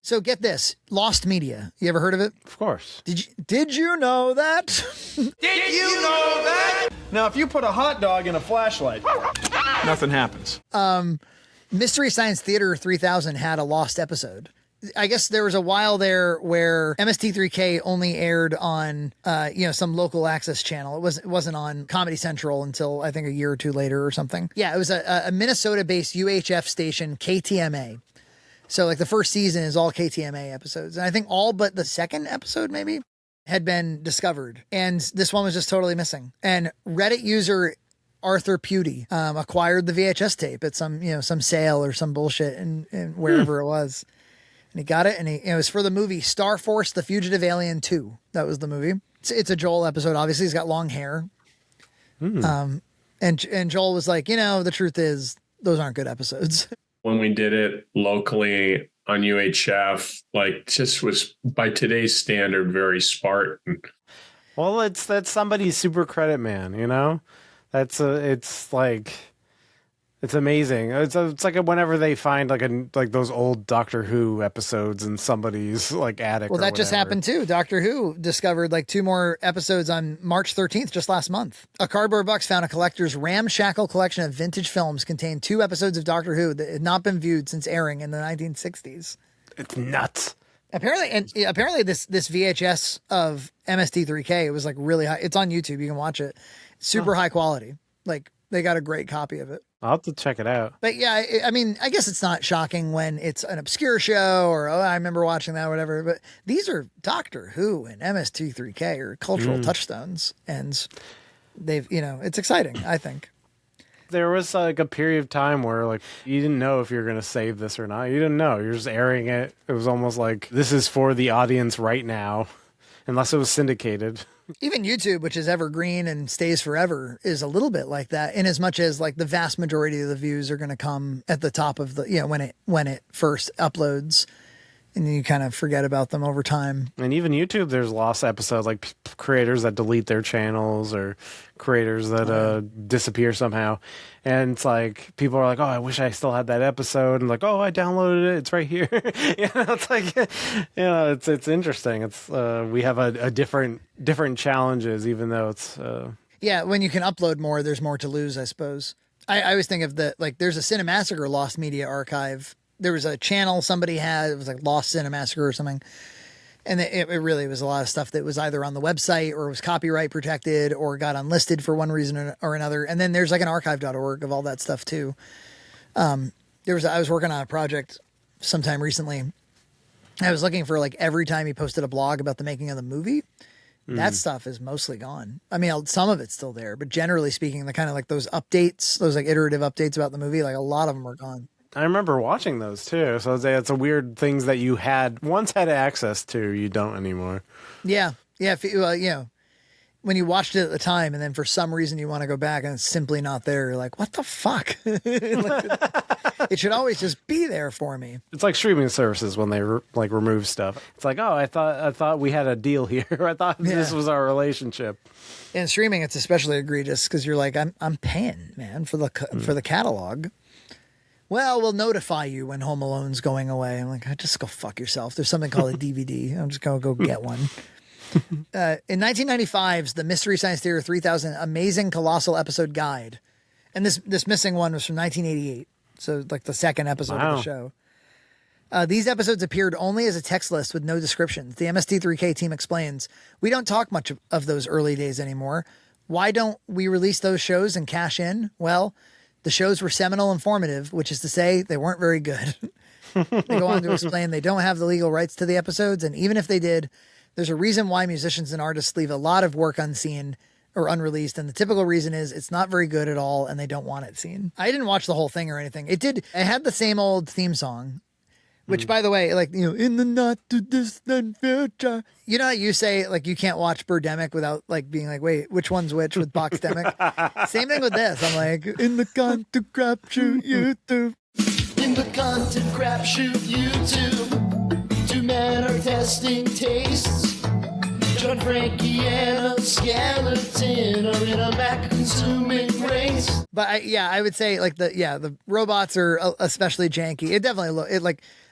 So get this, Lost Media. You ever heard of it? Of course. Did you know that? Did you know that? Now, if you put a hot dog in a flashlight, nothing happens. Mystery Science Theater 3000 had a Lost episode. I guess there was a while there where MST3K only aired on, some local access channel. It wasn't on Comedy Central until I think a year or two later or something. Yeah, it was a Minnesota-based UHF station, KTMA. So like the first season is all KTMA episodes. And I think all but the second episode maybe had been discovered. And this one was just totally missing. And Reddit user Arthur Pewdie acquired the VHS tape at some sale or some bullshit and wherever it was. And he got it, and it was for the movie Star Force: The Fugitive Alien 2. That was the movie. It's a Joel episode. Obviously, he's got long hair. And Joel was like, the truth is, those aren't good episodes. When we did it locally on UHF, just was by today's standard very Spartan. Well, that's somebody's super credit man, It's amazing. It's like whenever they find like those old Doctor Who episodes in somebody's attic. Well, that just happened too. Doctor Who discovered 2 more episodes on March 13th, just last month. A Cardboard Box found a collector's ramshackle collection of vintage films contained 2 episodes of Doctor Who that had not been viewed since airing in the 1960s. It's nuts. Apparently this VHS of MST3K was really high. It's on YouTube. You can watch it. Super high quality. They got a great copy of it. I'll have to check it out. But yeah, I guess it's not shocking when it's an obscure show or, I remember watching that or whatever. But these are Doctor Who and MST3K are cultural touchstones. And they've, it's exciting, I think. There was a period of time where you didn't know if you're going to save this or not. You didn't know. You're just airing it. It was almost like this is for the audience right now, unless it was syndicated. Even YouTube, which is evergreen and stays forever, is a little bit like that, in as much as the vast majority of the views are going to come at the top of the, when it first uploads, and you kind of forget about them over time. And even YouTube, there's lost episodes, creators that delete their channels or creators that disappear somehow. And it's people are like, oh, I wish I still had that episode. And oh, I downloaded it. It's right here. It's it's interesting. It's we have a different challenges, even though it's yeah, when you can upload more, there's more to lose, I suppose. I always think of there's a Cinemassacre Lost Media archive. There was a channel somebody had, it was Lost Cinemassacre or something. And it really was a lot of stuff that was either on the website or was copyright protected or got unlisted for one reason or another. And then there's an archive.org of all that stuff too. I was working on a project sometime recently. I was looking for every time he posted a blog about the making of the movie. That stuff is mostly gone. I mean, some of it's still there, but generally speaking, the kind of those updates, those iterative updates about the movie, a lot of them are gone. I remember watching those too. So it's a weird things that you once had access to, you don't anymore. Yeah. Yeah. When you watched it at the time and then for some reason you want to go back and it's simply not there, you're like, what the fuck? It should always just be there for me. It's like streaming services when they remove stuff. It's oh, I thought we had a deal here. I thought this was our relationship. In streaming, it's especially egregious because you're I'm paying, man, for the catalog. Well, we'll notify you when Home Alone's going away. I'm just go fuck yourself. There's something called a DVD. I'm just going to go get one. In 1995's The Mystery Science Theater 3000 Amazing Colossal Episode Guide. And this missing one was from 1988. So the second episode of the show. These episodes appeared only as a text list with no descriptions. The MST3K team explains, we don't talk much of those early days anymore. Why don't we release those shows and cash in? Well, the shows were seminal and formative, which is to say they weren't very good. They go on to explain they don't have the legal rights to the episodes, and even if they did, there's a reason why musicians and artists leave a lot of work unseen or unreleased, and the typical reason is it's not very good at all and they don't want it seen. I didn't watch the whole thing or anything. It had the same old theme song, which by the way, in the not too distant future, you say you can't watch Birdemic without being wait, which one's which with Boxdemic? Same thing with this. I'm in the content crapshoot YouTube. In the content crapshoot YouTube, two men are testing tastes. When Frankie and a skeleton are in a mech consuming race. But I would say like the robots are especially janky. It definitely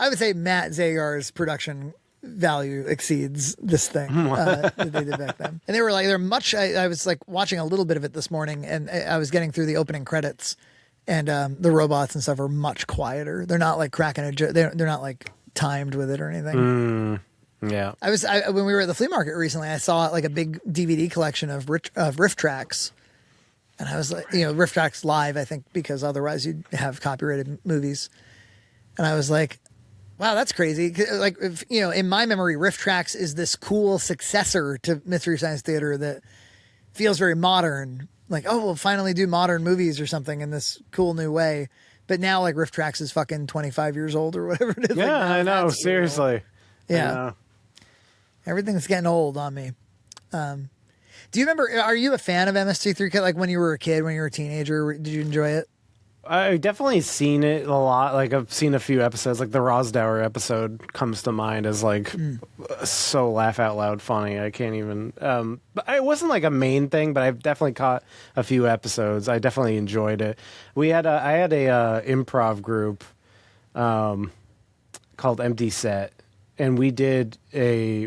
I would say Matt Zagar's production value exceeds this thing that they did back then. And they're much. I was like watching a little bit of it this morning, and I was getting through the opening credits, and the robots and stuff are much quieter. They're not like cracking a joke. They're not like timed with it or anything. Yeah. When we were at the flea market recently, I saw like a big DVD collection of riff tracks. And I was like, riff tracks live, I think, because otherwise you'd have copyrighted movies. And I was like, wow, that's crazy. Like, in my memory, riff tracks is this cool successor to Mystery Science Theater that feels very modern. Like, oh, we'll finally do modern movies or something in this cool new way. But now, like, riff tracks is fucking 25 years old or whatever it is. Yeah, like, I know. Seriously. Yeah. Everything's getting old on me. Do you remember, are you a fan of MST3K? Like when you were a kid, when you were a teenager, did you enjoy it? I've definitely seen it a lot. Like I've seen a few episodes, like the Rosdower episode comes to mind as like so laugh out loud funny. I can't even, but it wasn't like a main thing, but I've definitely caught a few episodes. I definitely enjoyed it. I had a improv group, called Empty Set. And we did a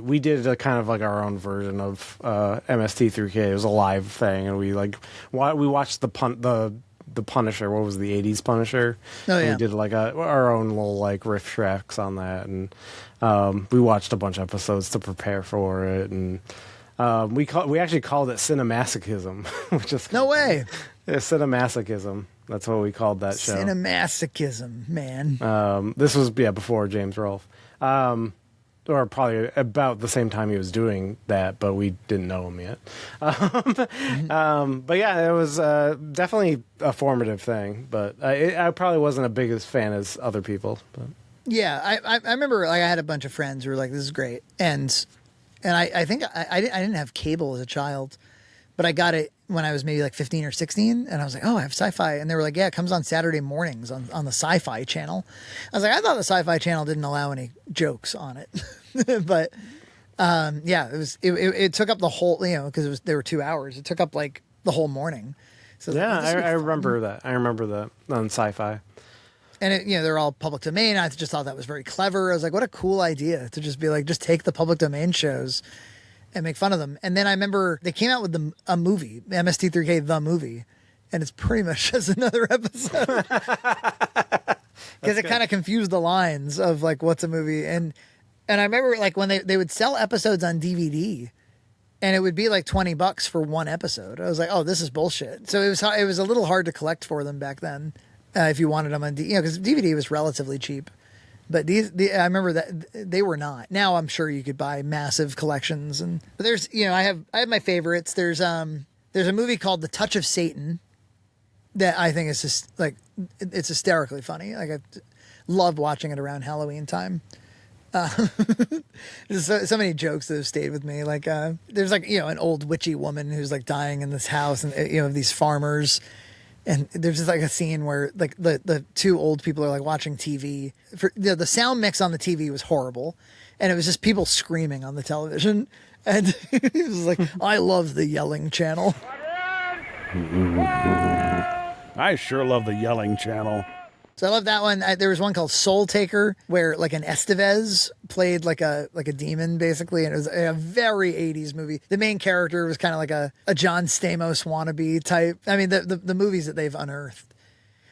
kind of like our own version of MST3K. It was a live thing, and we watched the Punisher. What was the '80s Punisher? Oh yeah. And we did like our own little like riff tracks on that, and we watched a bunch of episodes to prepare for it, and we actually called it Cinemasochism, which is No way. Yeah, Cinemasochism. That's what we called that show. Cinemasochism, man. This was before James Rolfe. Or probably about the same time he was doing that, but we didn't know him yet. But yeah, it was definitely a formative thing. But I probably wasn't a big as fan as other people. But Yeah, I remember like I had a bunch of friends who were like, "This is great," and I think I didn't have cable as a child, but I got it when I was maybe like 15 or 16, and I was like, "Oh, I have Sci-Fi," and they were like, "Yeah, it comes on Saturday mornings on the Sci-Fi channel." I was like, I thought the Sci-Fi channel didn't allow any jokes on it, but yeah, it took up the whole, because there were 2 hours. It took up like the whole morning. So yeah, I remember that. I remember that on Sci-Fi. And they're all public domain. I just thought that was very clever. I was like, what a cool idea to just be like, just take the public domain shows and make fun of them. And then I remember they came out with a movie, MST3K, the movie. And it's pretty much just another episode. Because it kind of confused the lines of like, what's a movie? And I remember like when they would sell episodes on DVD and it would be like $20 for one episode. I was like, oh, this is bullshit. So it was a little hard to collect for them back then. If you wanted them on, because DVD was relatively cheap. But I remember that they were not. Now I'm sure you could buy massive collections, but there's I have my favorites. There's a movie called The Touch of Satan that I think is just like it's hysterically funny. Like I love watching it around Halloween time. There's so many jokes that have stayed with me. Like there's like an old witchy woman who's like dying in this house, and these farmers. And there's just like a scene where like the two old people are like watching TV. The sound mix on the TV was horrible, and it was just people screaming on the television. And it was like, I love the yelling channel. I sure love the yelling channel. So I love that one. There was one called Soul Taker where like an Estevez played like a demon basically, and it was a very 80s movie. The main character was kind of like a John Stamos wannabe type. I mean, the movies that they've unearthed.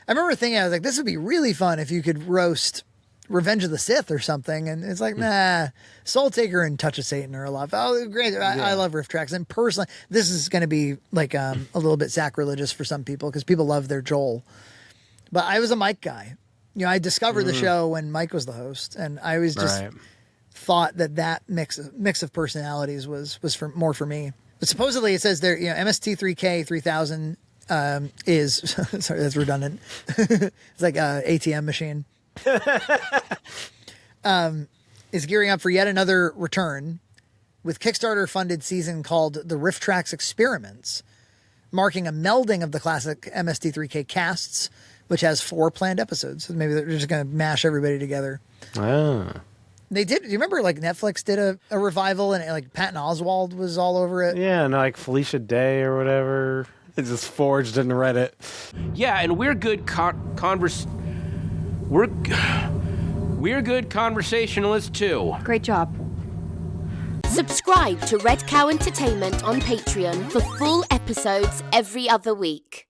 I remember thinking, I was like, this would be really fun if you could roast Revenge of the Sith or something. And it's like, nah, Soul Taker and Touch of Satan are a lot. Oh, great. I love riff tracks. And personally, this is going to be like a little bit sacrilegious for some people because people love their Joel. But I was a Mike guy. I discovered the show when Mike was the host, and I was just thought that mix of personalities was more for me. But supposedly it says there, MST3K 3000 is sorry, that's redundant. It's like a ATM machine. Is gearing up for yet another return with Kickstarter funded season called the Riff Tracks Experiments, marking a melding of the classic MST3K casts, which has 4 planned episodes. So maybe they're just going to mash everybody together. Ah. They did. Do you remember like Netflix did a revival and like Patton Oswalt was all over it? Yeah, and like Felicia Day or whatever. It just forged in Reddit. Yeah, and we're good we're good conversationalists too. Great job. Subscribe to Red Cow Entertainment on Patreon for full episodes every other week.